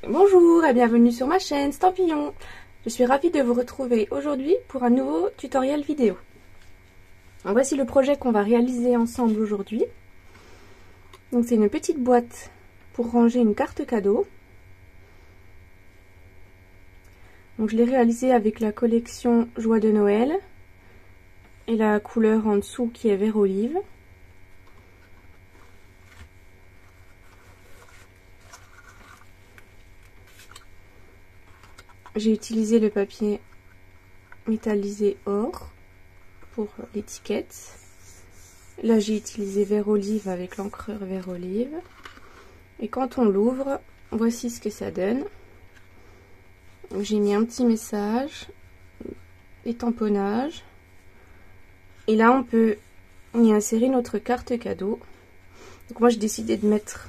Bonjour et bienvenue sur ma chaîne Stampillon. Je suis ravie de vous retrouver aujourd'hui pour un nouveau tutoriel vidéo. Alors voici le projet qu'on va réaliser ensemble aujourd'hui. Donc c'est une petite boîte pour ranger une carte cadeau. Donc je l'ai réalisée avec la collection Joie de Noël et la couleur en dessous qui est vert olive. J'ai utilisé le papier métallisé or pour l'étiquette. Là j'ai utilisé vert olive avec l'encreur vert olive. Et quand on l'ouvre, voici ce que ça donne. J'ai mis un petit message, étamponnage. Et là on peut y insérer notre carte cadeau. Donc moi j'ai décidé de mettre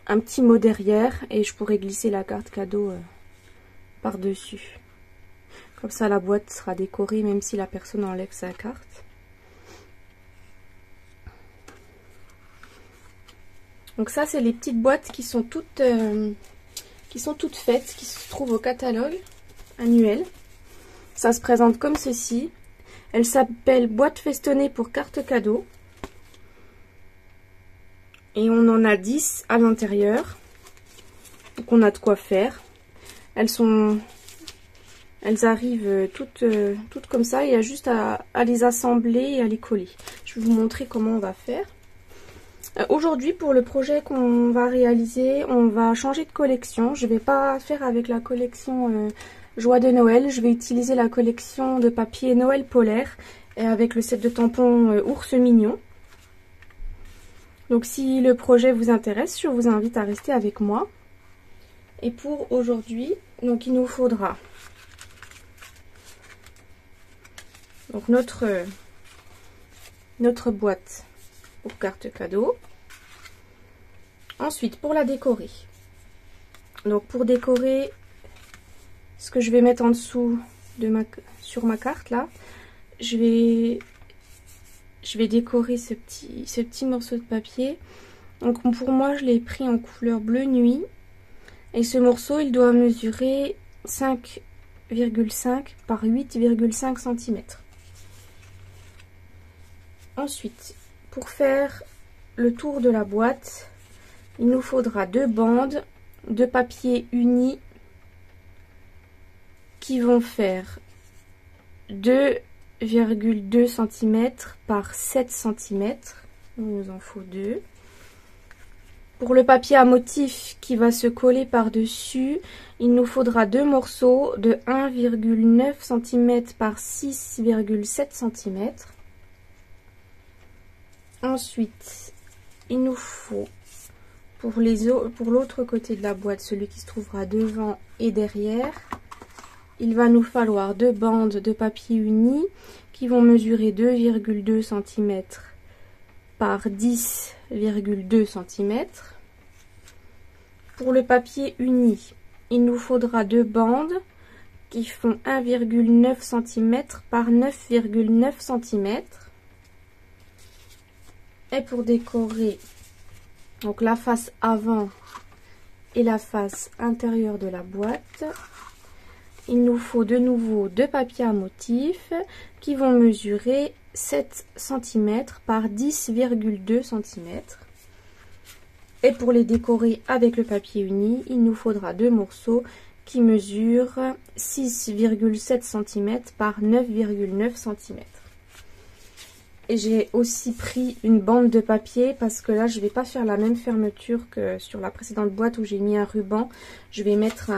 un petit mot derrière et je pourrais glisser la carte cadeau par-dessus. Comme ça la boîte sera décorée même si la personne enlève sa carte. Donc ça c'est les petites boîtes qui sont toutes faites, qui se trouvent au catalogue annuel. Ça se présente comme ceci. Elle s'appelle boîte festonnée pour carte cadeau. Et on en a 10 à l'intérieur. Donc on a de quoi faire. Elles arrivent toutes comme ça. Il y a juste à les assembler et à les coller. Je vais vous montrer comment on va faire. Aujourd'hui, pour le projet qu'on va réaliser, on va changer de collection. Je ne vais pas faire avec la collection Joie de Noël. Je vais utiliser la collection de papier Noël polaire et avec le set de tampons Ours Mignon. Donc si le projet vous intéresse, je vous invite à rester avec moi. Et pour aujourd'hui, donc il nous faudra donc notre boîte pour carte cadeau. Ensuite, pour la décorer. Donc pour décorer, ce que je vais mettre en dessous sur ma carte là, je vais décorer ce petit morceau de papier. Donc pour moi, je l'ai pris en couleur bleu nuit. Et ce morceau, il doit mesurer 5,5 par 8,5 cm. Ensuite, pour faire le tour de la boîte, il nous faudra 2 bandes de papier uni qui vont faire 2,2 cm par 7 cm. Il nous en faut 2. Pour le papier à motif qui va se coller par-dessus, il nous faudra 2 morceaux de 1,9 cm par 6,7 cm. Ensuite, il nous faut pour l'autre côté de la boîte, celui qui se trouvera devant et derrière, il va nous falloir 2 bandes de papier uni qui vont mesurer 2,2 cm par 10,2 cm. Pour le papier uni, il nous faudra 2 bandes qui font 1,9 cm par 9,9 cm. Et pour décorer donc la face avant et la face intérieure de la boîte, il nous faut de nouveau 2 papiers à motif qui vont mesurer 7 cm par 10,2 cm. Et pour les décorer avec le papier uni, il nous faudra 2 morceaux qui mesurent 6,7 cm par 9,9 cm. Et j'ai aussi pris une bande de papier parce que là je vais pas faire la même fermeture que sur la précédente boîte où j'ai mis un ruban. Je vais mettre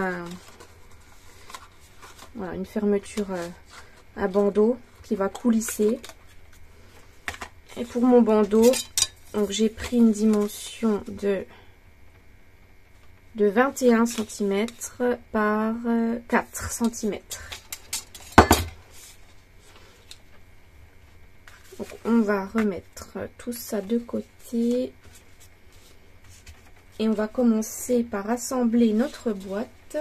une fermeture à bandeau qui va coulisser. Et pour mon bandeau, donc j'ai pris une dimension de 21 cm par 4 cm. Donc on va remettre tout ça de côté et on va commencer par assembler notre boîte.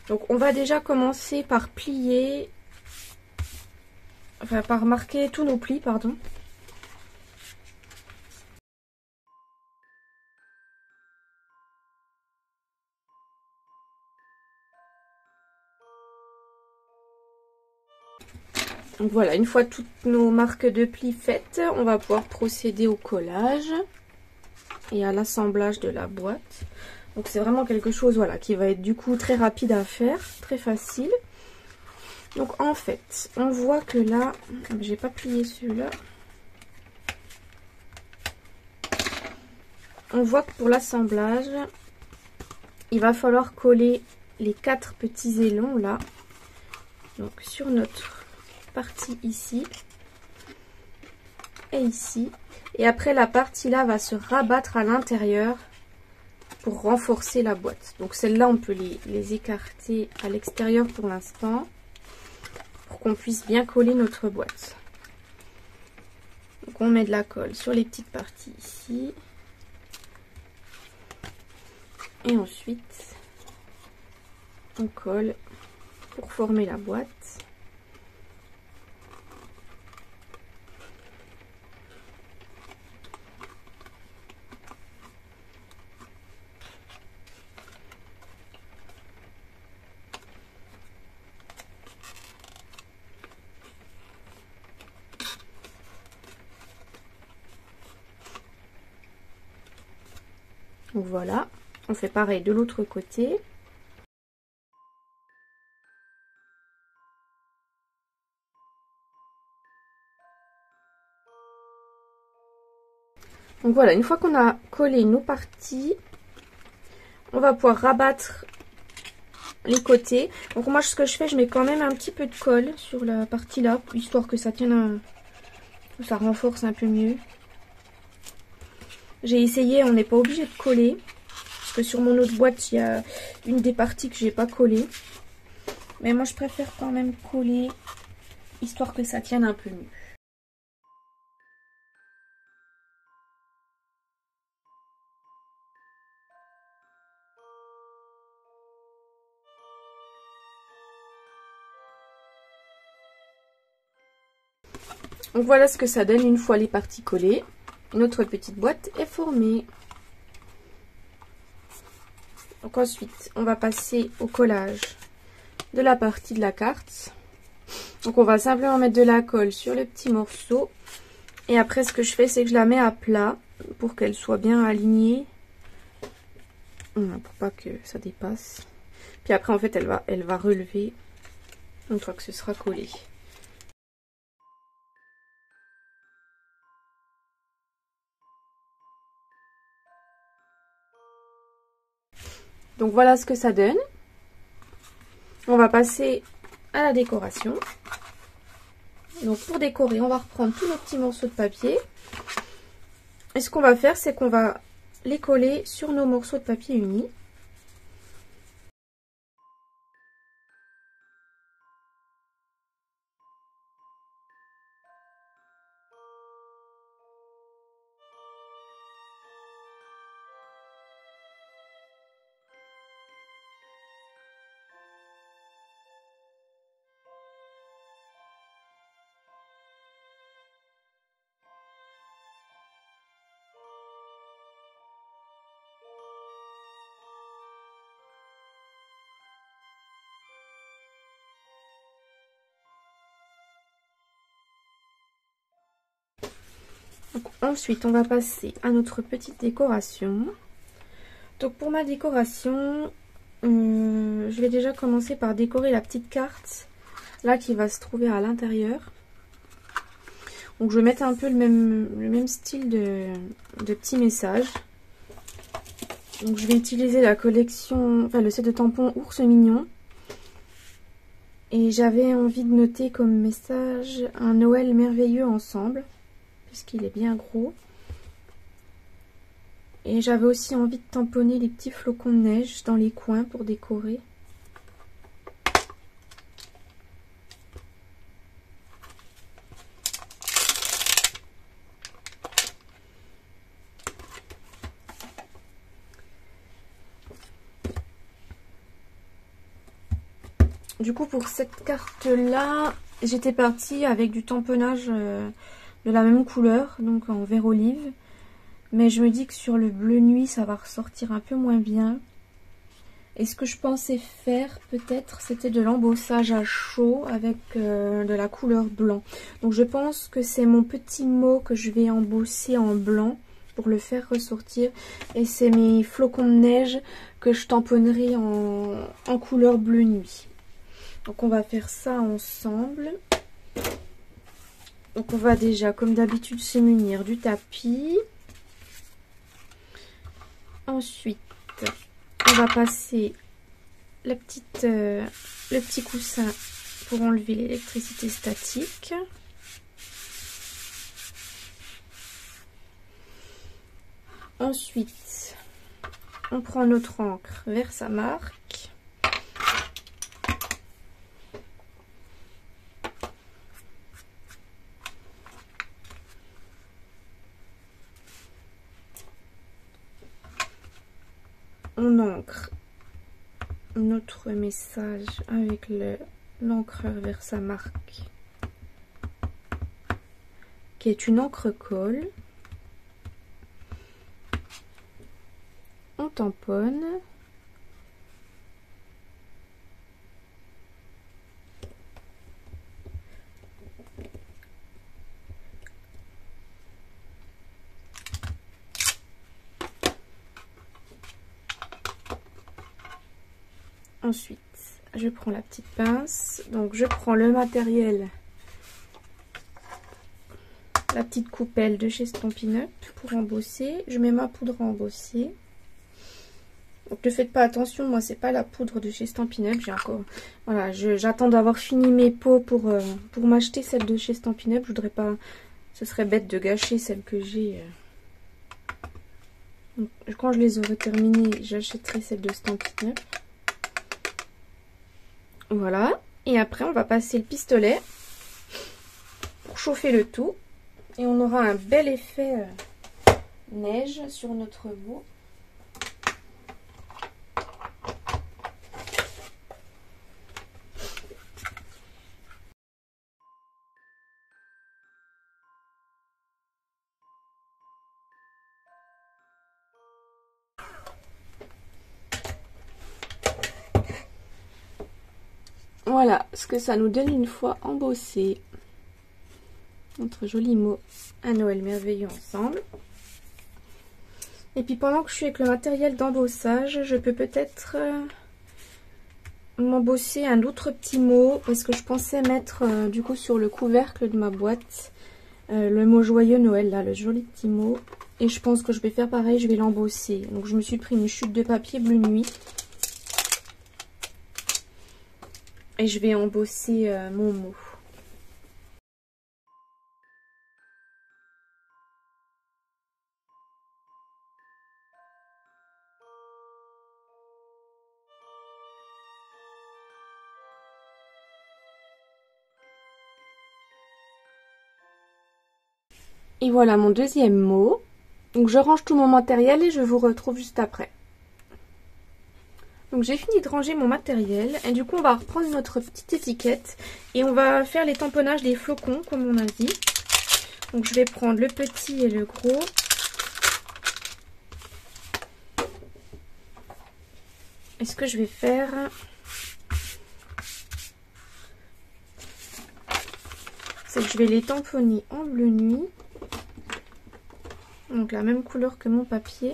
Donc on va déjà commencer par plier enfin par marquer tous nos plis, pardon. Donc voilà, une fois toutes nos marques de plis faites, on va pouvoir procéder au collage et à l'assemblage de la boîte. Donc c'est vraiment quelque chose, voilà, qui va être du coup très rapide à faire, très facile. Donc en fait, on voit que là, j'ai pas plié celui-là. On voit que pour l'assemblage, il va falloir coller les 4 petits élans là, donc sur notre partie ici et ici. Et après la partie là va se rabattre à l'intérieur pour renforcer la boîte. Donc celles-là on peut les écarter à l'extérieur pour l'instant pour qu'on puisse bien coller notre boîte. Donc on met de la colle sur les petites parties ici. Et ensuite on colle pour former la boîte. Donc voilà, on fait pareil de l'autre côté. Donc voilà, une fois qu'on a collé nos parties, on va pouvoir rabattre les côtés. Donc moi ce que je fais, je mets quand même un petit peu de colle sur la partie là, histoire que ça tienne, que ça renforce un peu mieux. J'ai essayé, on n'est pas obligé de coller, parce que sur mon autre boîte, il y a une des parties que j'ai pas collée. Mais moi je préfère quand même coller, histoire que ça tienne un peu mieux. Donc voilà ce que ça donne une fois les parties collées. Notre petite boîte est formée. Donc ensuite, on va passer au collage de la partie de la carte. Donc on va simplement mettre de la colle sur le petit morceau. Et après ce que je fais, c'est que je la mets à plat pour qu'elle soit bien alignée. Pour pas que ça dépasse. Puis après en fait elle va relever une fois que ce sera collé. Donc voilà ce que ça donne. On va passer à la décoration. Donc pour décorer, on va reprendre tous nos petits morceaux de papier. Et ce qu'on va faire, c'est qu'on va les coller sur nos morceaux de papier unis. Donc, ensuite, on va passer à notre petite décoration. Donc pour ma décoration, je vais déjà commencer par décorer la petite carte là qui va se trouver à l'intérieur. Donc je vais mettre un peu le même style de petits messages. Donc je vais utiliser la collection, enfin le set de tampons Ours Mignon. Et j'avais envie de noter comme message un Noël merveilleux ensemble, puisqu'il est bien gros. Et j'avais aussi envie de tamponner les petits flocons de neige dans les coins pour décorer. Du coup pour cette carte là, j'étais partie avec du tamponnage de la même couleur, donc en vert olive. Mais je me dis que sur le bleu nuit, ça va ressortir un peu moins bien. Et ce que je pensais faire, peut-être, c'était de l'embossage à chaud avec de la couleur blanc. Donc je pense que c'est mon petit mot que je vais embosser en blanc pour le faire ressortir. Et c'est mes flocons de neige que je tamponnerai en couleur bleu nuit. Donc on va faire ça ensemble. Donc on va déjà, comme d'habitude, se munir du tapis. Ensuite, on va passer le petit coussin pour enlever l'électricité statique. Ensuite, on prend notre encre Versamark. On ancre notre message avec l'encreur Versamark, qui est une encre colle. On tamponne. Ensuite, je prends la petite pince. Donc, je prends le matériel, la petite coupelle de chez Stampin' Up pour embosser. Je mets ma poudre à embosser. Donc, ne faites pas attention, moi, c'est pas la poudre de chez Stampin' Up. J'ai encore, voilà, j'attends d'avoir fini mes pots pour m'acheter celle de chez Stampin' Up. Je voudrais pas, ce serait bête de gâcher celle que j'ai. Donc, quand je les aurai terminées, j'achèterai celle de Stampin' Up. Voilà, et après on va passer le pistolet pour chauffer le tout et on aura un bel effet neige sur notre veau. Voilà ce que ça nous donne une fois embossé. Notre joli mot à Noël merveilleux ensemble. Et puis pendant que je suis avec le matériel d'embossage, je peux peut-être m'embosser un autre petit mot parce que je pensais mettre du coup sur le couvercle de ma boîte le mot joyeux Noël, là, le joli petit mot. Et je pense que je vais faire pareil, je vais l'embosser. Donc je me suis pris une chute de papier bleu nuit. Et je vais embosser mon mot. Et voilà mon deuxième mot. Donc je range tout mon matériel et je vous retrouve juste après. Donc j'ai fini de ranger mon matériel et du coup on va reprendre notre petite étiquette et on va faire les tamponnages des flocons comme on a dit. Donc je vais prendre le petit et le gros. Et ce que je vais faire, c'est que je vais les tamponner en bleu nuit. Donc la même couleur que mon papier.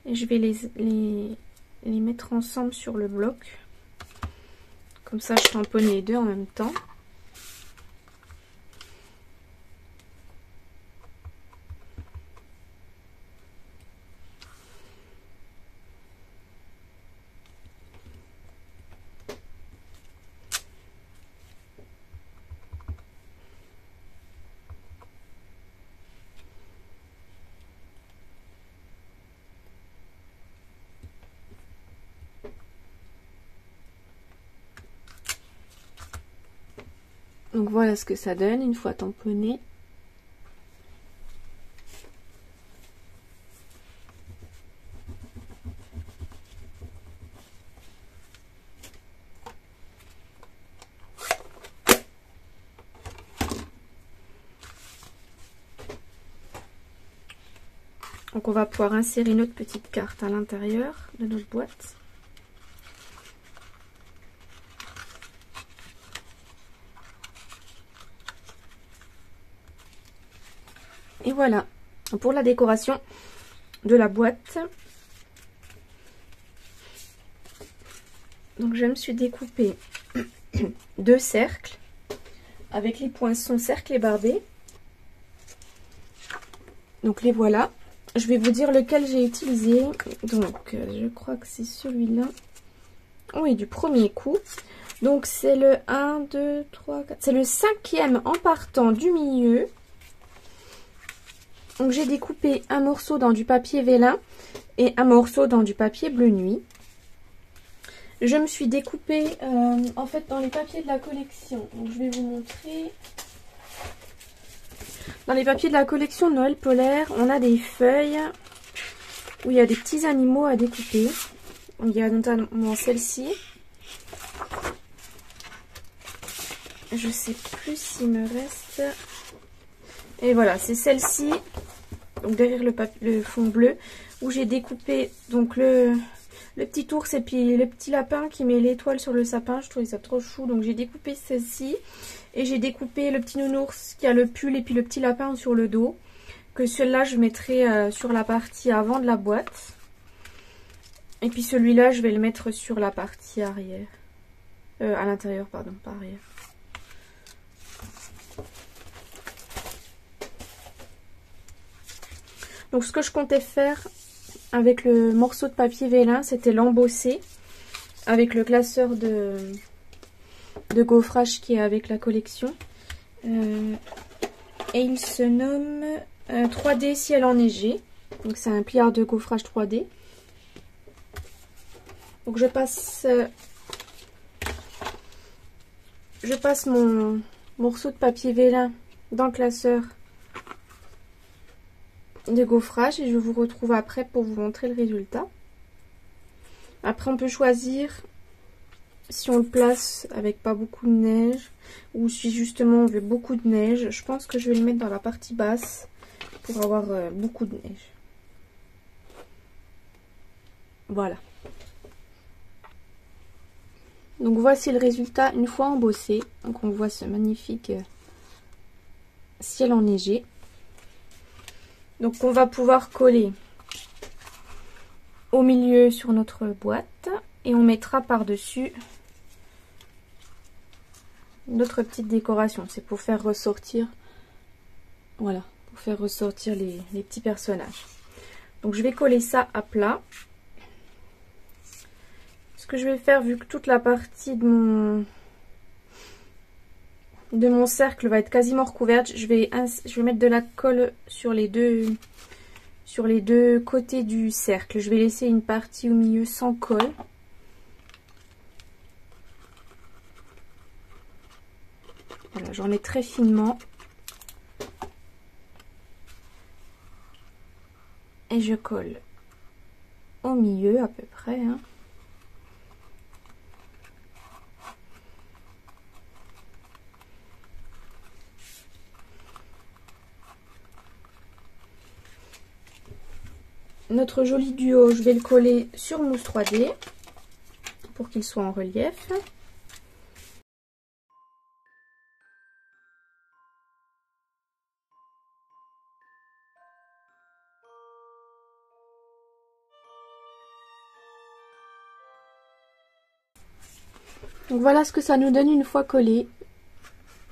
Et je vais les mettre ensemble sur le bloc. Comme ça je tamponne les deux en même temps. Donc voilà ce que ça donne une fois tamponné. Donc on va pouvoir insérer notre petite carte à l'intérieur de notre boîte. Et voilà pour la décoration de la boîte. Donc je me suis découpé 2 cercles avec les poinçons cerclés barbés. Donc les voilà. Je vais vous dire lequel j'ai utilisé. Donc je crois que c'est celui-là. Oui, du premier coup. Donc c'est le 1, 2, 3, 4. C'est le 5e en partant du milieu. Donc j'ai découpé un morceau dans du papier vélin et un morceau dans du papier bleu nuit. Je me suis découpé en fait dans les papiers de la collection. Donc je vais vous montrer. Dans les papiers de la collection Noël Polaire, on a des feuilles où il y a des petits animaux à découper. Il y a notamment celle-ci. Je sais plus s'il me reste. Et voilà, c'est celle-ci. Donc derrière le fond bleu, où j'ai découpé donc le petit ours et puis le petit lapin qui met l'étoile sur le sapin. Je trouvais ça trop chou, donc j'ai découpé celle-ci. Et j'ai découpé le petit nounours qui a le pull et puis le petit lapin sur le dos. Que celui-là, je mettrai sur la partie avant de la boîte. Et puis celui-là, je vais le mettre sur la partie arrière. À l'intérieur, pardon, pas arrière. Donc ce que je comptais faire avec le morceau de papier vélin, c'était l'embosser avec le classeur de gaufrage qui est avec la collection. Et il se nomme 3D ciel enneigé. Donc c'est un pliard de gaufrage 3D. Donc je passe mon morceau de papier vélin dans le classeur de gaufrage et je vous retrouve après pour vous montrer le résultat. Après on peut choisir si on le place avec pas beaucoup de neige ou si justement on veut beaucoup de neige. Je pense que je vais le mettre dans la partie basse pour avoir beaucoup de neige. Voilà. Donc voici le résultat une fois embossé. Donc on voit ce magnifique ciel enneigé. Donc on va pouvoir coller au milieu sur notre boîte et on mettra par-dessus notre petite décoration. C'est pour faire ressortir, voilà, pour faire ressortir les petits personnages. Donc je vais coller ça à plat. Ce que je vais faire, vu que toute la partie de mon cercle va être quasiment recouverte, je vais mettre de la colle sur les deux côtés du cercle. Je vais laisser une partie au milieu sans colle. Voilà, j'en mets très finement. Et je colle au milieu à peu près, hein. Notre joli duo, je vais le coller sur mousse 3D pour qu'il soit en relief. Donc voilà ce que ça nous donne une fois collé.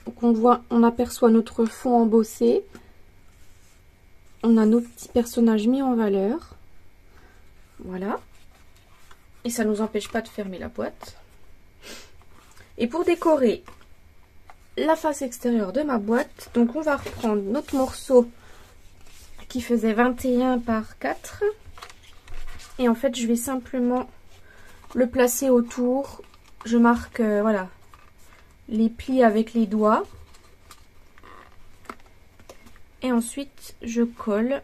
Donc on aperçoit notre fond embossé. On a nos petits personnages mis en valeur. Voilà. Et ça ne nous empêche pas de fermer la boîte. Et pour décorer la face extérieure de ma boîte, donc on va reprendre notre morceau qui faisait 21 par 4. Et en fait, je vais simplement le placer autour. Je marque, voilà, les plis avec les doigts. Et ensuite, je colle.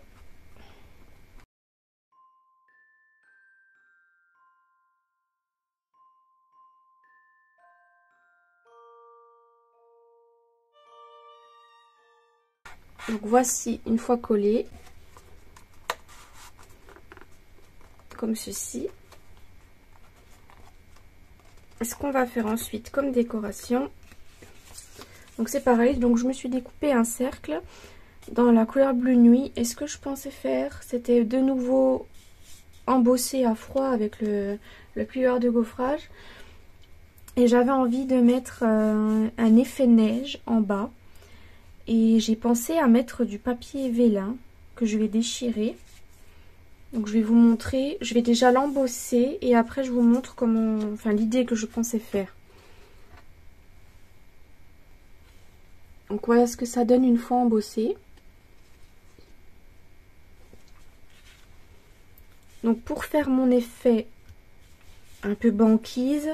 Donc voici une fois collé. comme ceci. Ce qu'on va faire ensuite comme décoration, donc c'est pareil, donc je me suis découpé un cercle dans la couleur bleu nuit. Et ce que je pensais faire, c'était de nouveau embosser à froid avec le plieur de gaufrage. Et j'avais envie de mettre un effet neige en bas. Et j'ai pensé à mettre du papier vélin que je vais déchirer. Donc je vais vous montrer, je vais déjà l'embosser et après je vous montre comment, enfin l'idée que je pensais faire. Donc voilà ce que ça donne une fois embossé. Donc pour faire mon effet un peu banquise,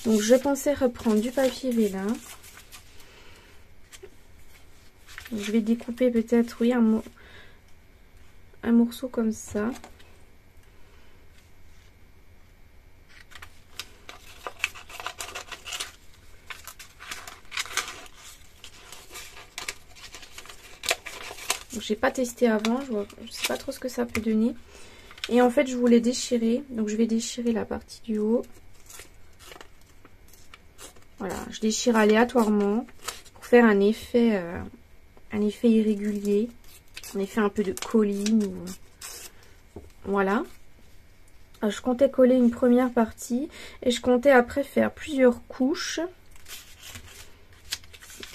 donc je pensais reprendre du papier vélin. Donc je vais découper peut-être, oui, un morceau comme ça. J'ai pas testé avant, je sais pas trop ce que ça peut donner. Et en fait je voulais déchirer, donc je vais déchirer la partie du haut. Voilà, je déchire aléatoirement pour faire un effet irrégulier, un effet un peu de colline. Voilà. Alors, je comptais coller une première partie et je comptais après faire plusieurs couches.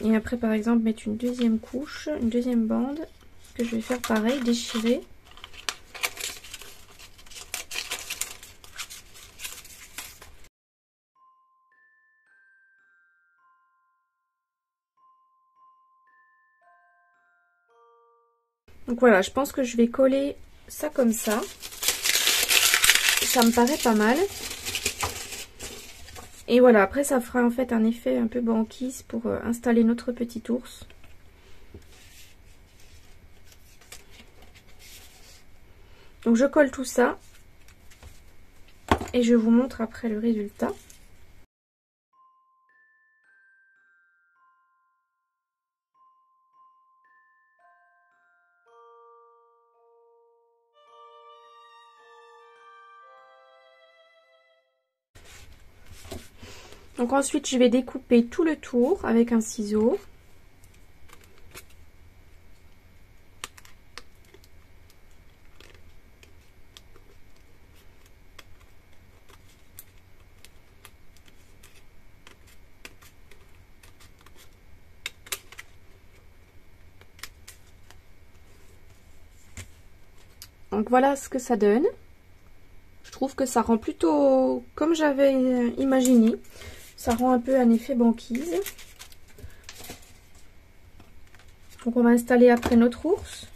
Et après par exemple mettre une deuxième couche, une deuxième bande que je vais faire pareil, déchirer. Donc voilà, je pense que je vais coller ça comme ça. Ça me paraît pas mal. Et voilà, après ça fera en fait un effet un peu banquise pour installer notre petit ours. Donc je colle tout ça et je vous montre après le résultat. Donc ensuite je vais découper tout le tour avec un ciseau. Donc voilà ce que ça donne. Je trouve que ça rend plutôt comme j'avais imaginé. Ça rend un peu un effet banquise. Donc on va installer après notre ours.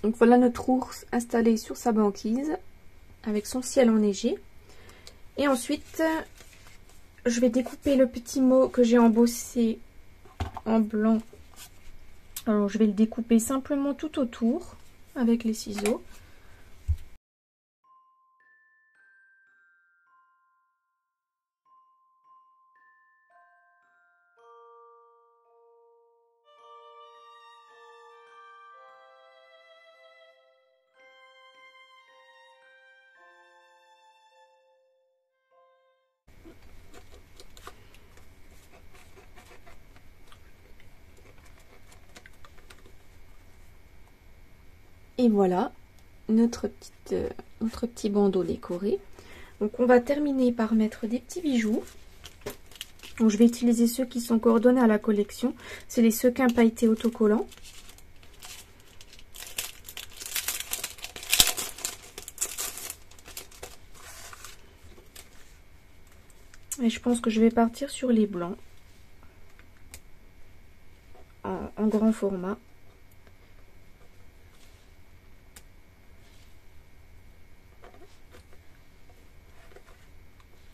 Donc voilà notre ours installé sur sa banquise avec son ciel enneigé. Et ensuite, je vais découper le petit mot que j'ai embossé en blanc. Alors je vais le découper simplement tout autour avec les ciseaux. Et voilà notre petit bandeau décoré. Donc on va terminer par mettre des petits bijoux. Donc je vais utiliser ceux qui sont coordonnés à la collection. C'est les sequins pailletés autocollants. Et je pense que je vais partir sur les blancs. En grand format.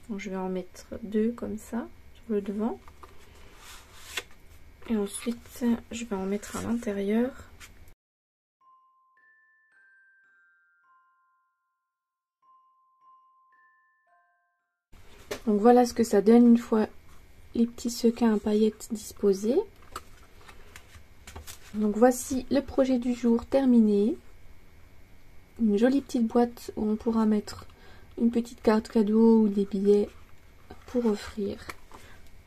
Donc, je vais en mettre deux comme ça sur le devant. Et ensuite, je vais en mettre à l'intérieur. Donc voilà ce que ça donne une fois les petits sequins à paillettes disposés. Donc voici le projet du jour terminé. Une jolie petite boîte où on pourra mettre une petite carte cadeau ou des billets pour offrir.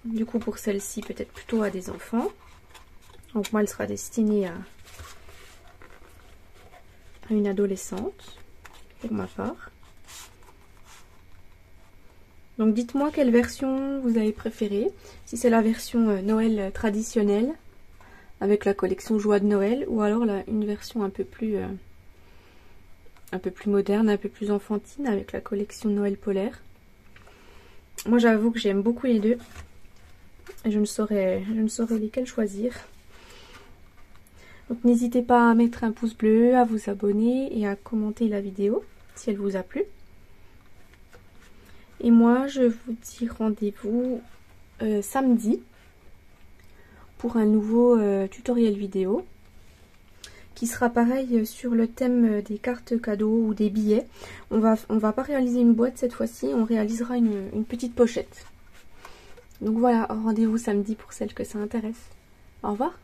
Du coup pour celle-ci peut-être plutôt à des enfants. Donc moi elle sera destinée à une adolescente pour ma part. Donc dites-moi quelle version vous avez préférée. Si c'est la version Noël traditionnelle avec la collection Joie de Noël, ou alors une version un peu plus moderne, un peu plus enfantine avec la collection Noël polaire. Moi j'avoue que j'aime beaucoup les deux. Et je ne saurais lesquels choisir. Donc n'hésitez pas à mettre un pouce bleu, à vous abonner et à commenter la vidéo si elle vous a plu. Et moi je vous dis rendez-vous samedi pour un nouveau tutoriel vidéo qui sera pareil sur le thème des cartes cadeaux ou des billets. On va pas réaliser une boîte cette fois-ci, on réalisera une petite pochette. Donc voilà, rendez-vous samedi pour celles que ça intéresse. Au revoir.